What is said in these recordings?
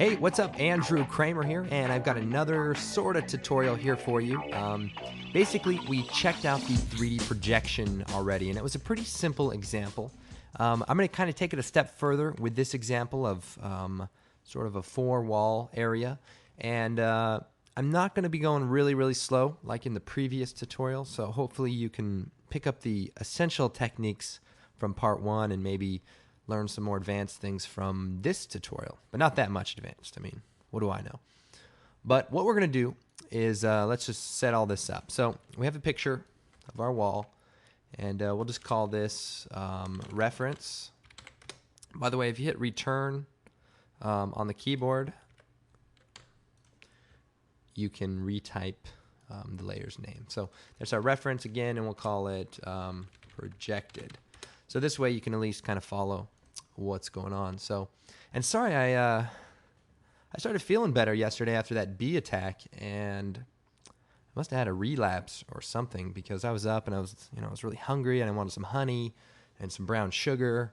Hey, what's up? Andrew Kramer here, and I've got another sort of tutorial here for you. Basically, we checked out the 3D projection already, and it was a pretty simple example. I'm going to kind of take it a step further with this example of sort of a four-wall area, and I'm not going to be going really slow like in the previous tutorial, so hopefully you can pick up the essential techniques from part one and maybe learn some more advanced things from this tutorial, but not that much advanced. I mean, what do I know? But what we're going to do is let's just set all this up. So we have a picture of our wall, and we'll just call this reference. By the way, if you hit return on the keyboard, you can retype the layer's name. So there's our reference again, and we'll call it projected. So this way you can at least kind of follow what's going on. So, and sorry, I started feeling better yesterday after that bee attack, and I must have had a relapse or something because I was up and I was really hungry and I wanted some honey and some brown sugar.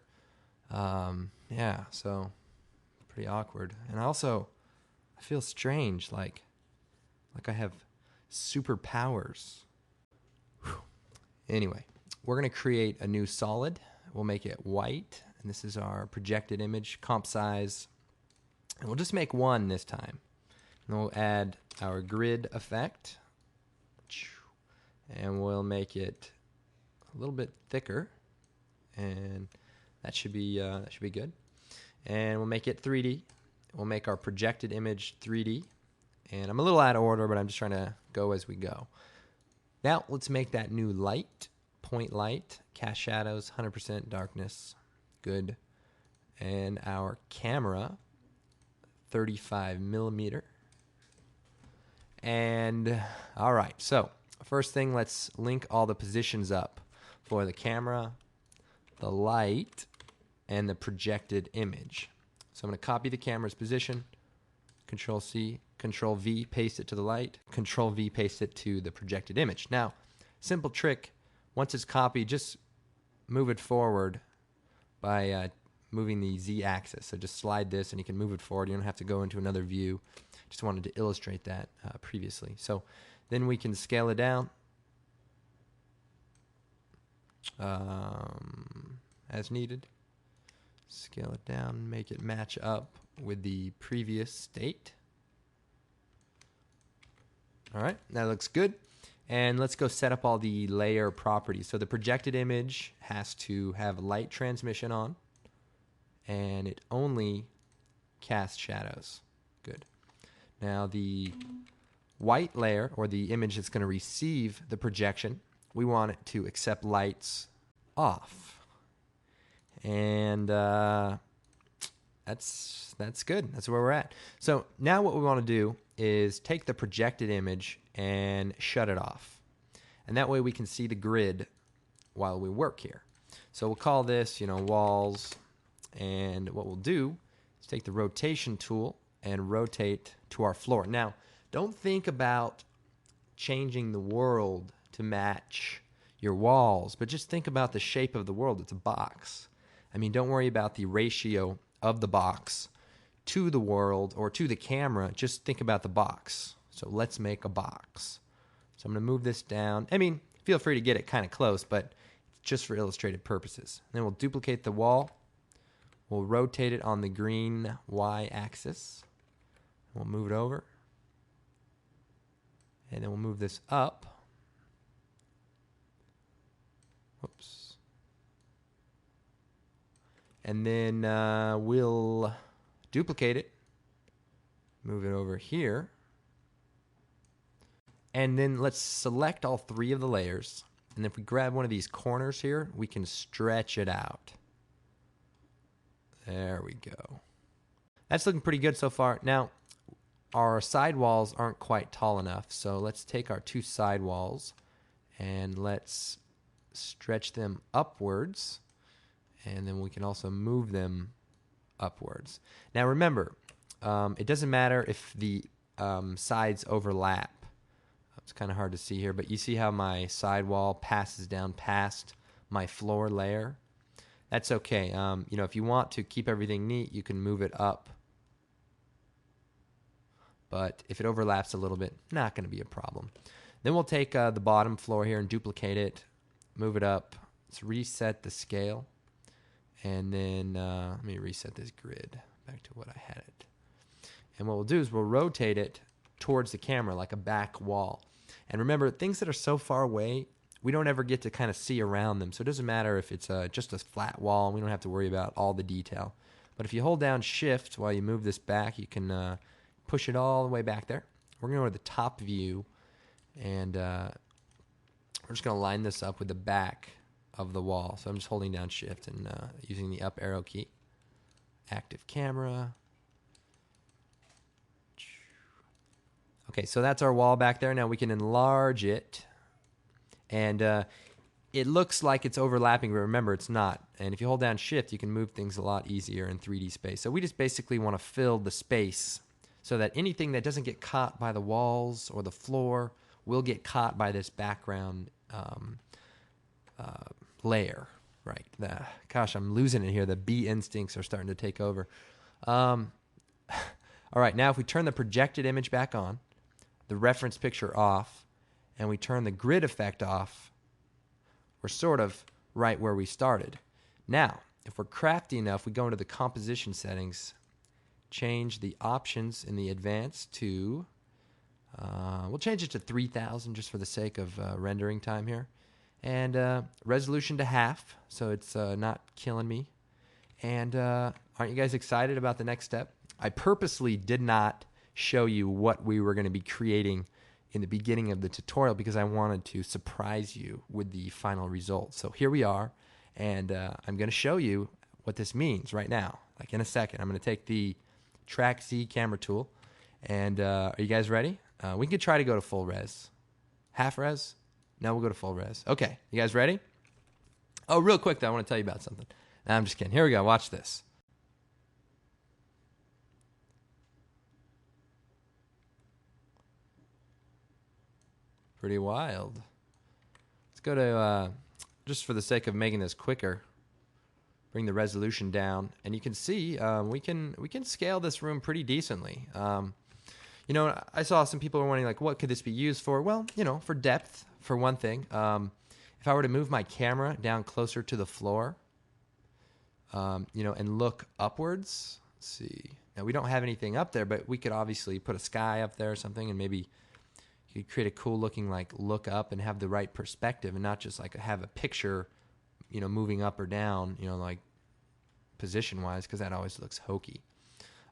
Yeah, so pretty awkward. And I feel strange, like I have superpowers. Whew. Anyway, we're going to create a new solid. We'll make it white, and this is our projected image, comp size, and we'll just make one this time. And we'll add our grid effect, and we'll make it a little bit thicker, and that should be good. And we'll make it 3D. We'll make our projected image 3D, and I'm a little out of order, but I'm just trying to go as we go. Now let's make that new light. Point light, cast shadows, 100% darkness, good. And our camera, 35 millimeter. And all right, so first thing, let's link all the positions up for the camera, the light, and the projected image. So I'm going to copy the camera's position, Control C, Control V, paste it to the light, Control V, paste it to the projected image. Now, simple trick. Once it's copied, just move it forward by moving the Z-axis. So just slide this and you can move it forward. You don't have to go into another view. Just wanted to illustrate that previously. So then we can scale it down as needed. Scale it down, make it match up with the previous state. All right, that looks good. And let's go set up all the layer properties. So the projected image has to have light transmission on, and it only casts shadows. Good. Now the white layer, or the image that's going to receive the projection, we want it to accept lights off. And that's good. That's where we're at. So now what we want to do is take the projected image and shut it off. And that way we can see the grid while we work here. So we'll call this, walls. And what we'll do is take the rotation tool and rotate to our floor. Now, don't think about changing the world to match your walls, but just think about the shape of the world. It's a box. I mean, don't worry about the ratio of the box to the world or to the camera. Just think about the box. So let's make a box. So I'm going to move this down. I mean, feel free to get it kind of close, but just for illustrative purposes. Then we'll duplicate the wall. We'll rotate it on the green Y-axis. We'll move it over. And then we'll move this up. Whoops. And then we'll duplicate it. Move it over here. And then let's select all three of the layers. And if we grab one of these corners here, we can stretch it out. There we go. That's looking pretty good so far. Now, our side walls aren't quite tall enough. So let's take our two side walls and let's stretch them upwards. And then we can also move them upwards. Now remember, it doesn't matter if the sides overlap. It's kind of hard to see here, but you see how my side wall passes down past my floor layer? That's okay. If you want to keep everything neat, you can move it up but if it overlaps a little bit, not going to be a problem. Then we'll take the bottom floor here and duplicate it, move it up. Let's reset the scale. And then let me reset this grid back to what I had it. And what we'll do is we'll rotate it towards the camera like a back wall. And remember, things that are so far away, we don't ever get to kind of see around them. So it doesn't matter if it's just a flat wall. We don't have to worry about all the detail. But if you hold down Shift while you move this back, you can push it all the way back there. We're going to go to the top view, and we're just going to line this up with the back of the wall. So I'm just holding down Shift and using the up arrow key. Active camera. Okay, so that's our wall back there. Now we can enlarge it, and it looks like it's overlapping, but remember, it's not. And if you hold down Shift, you can move things a lot easier in 3D space. So we just basically want to fill the space so that anything that doesn't get caught by the walls or the floor will get caught by this background layer. Right. Gosh, I'm losing it here. The bee instincts are starting to take over. All right, now if we turn the projected image back on, the reference picture off, and we turn the grid effect off, we're sort of right where we started. Now, if we're crafty enough, we go into the composition settings, change the options in the advanced to, we'll change it to 3000 just for the sake of rendering time here, and resolution to half, so it's not killing me. And aren't you guys excited about the next step? I purposely did not show you what we were going to be creating in the beginning of the tutorial because I wanted to surprise you with the final result. So here we are, and I'm going to show you what this means right now. Like in a second, I'm going to take the Track Z camera tool, and are you guys ready? We could try to go to full res. Half res? No, we'll go to full res. Okay, you guys ready? Oh, real quick though, I want to tell you about something. No, I'm just kidding. Here we go. Watch this. Pretty wild. Let's go to, just for the sake of making this quicker, bring the resolution down, and you can see we can scale this room pretty decently. You know, I saw some people were wondering, like, what could this be used for? Well, you know, for depth, for one thing. If I were to move my camera down closer to the floor, you know, and look upwards, let's see. Now, we don't have anything up there, but we could obviously put a sky up there or something, and maybe you could create a cool looking, like, look up and have the right perspective and not just, like, have a picture, you know, moving up or down, you know, like, position-wise, because that always looks hokey.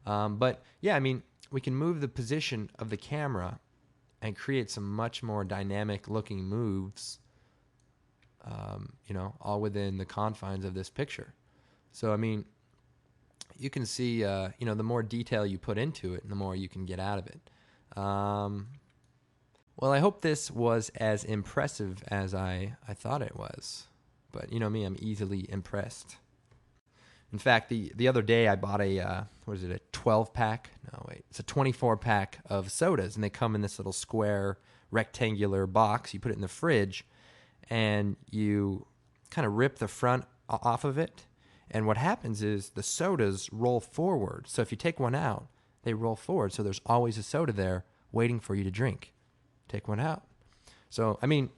But, yeah, I mean, we can move the position of the camera and create some much more dynamic-looking moves, you know, all within the confines of this picture. So, I mean, you can see, you know, the more detail you put into it, the more you can get out of it. Well, I hope this was as impressive as I thought it was. But, you know me, I'm easily impressed. In fact, the other day I bought a, what is it, a 12-pack? No, wait. It's a 24-pack of sodas, and they come in this little square rectangular box. You put it in the fridge, and you kind of rip the front off of it. And what happens is the sodas roll forward. So if you take one out, they roll forward. So there's always a soda there waiting for you to drink. Take one out. So, I mean,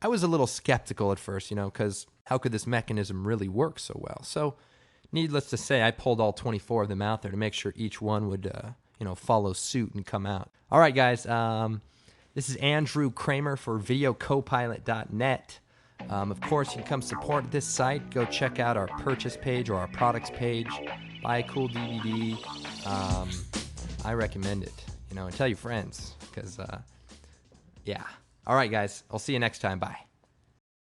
I was a little skeptical at first, you know, because how could this mechanism really work so well? So, needless to say, I pulled all 24 of them out there to make sure each one would, you know, follow suit and come out. All right, guys. This is Andrew Kramer for VideoCopilot.net. Of course, you can come support this site. Go check out our purchase page or our products page. Buy a cool DVD. I recommend it, you know, and tell your friends because, yeah. All right, guys. I'll see you next time. Bye.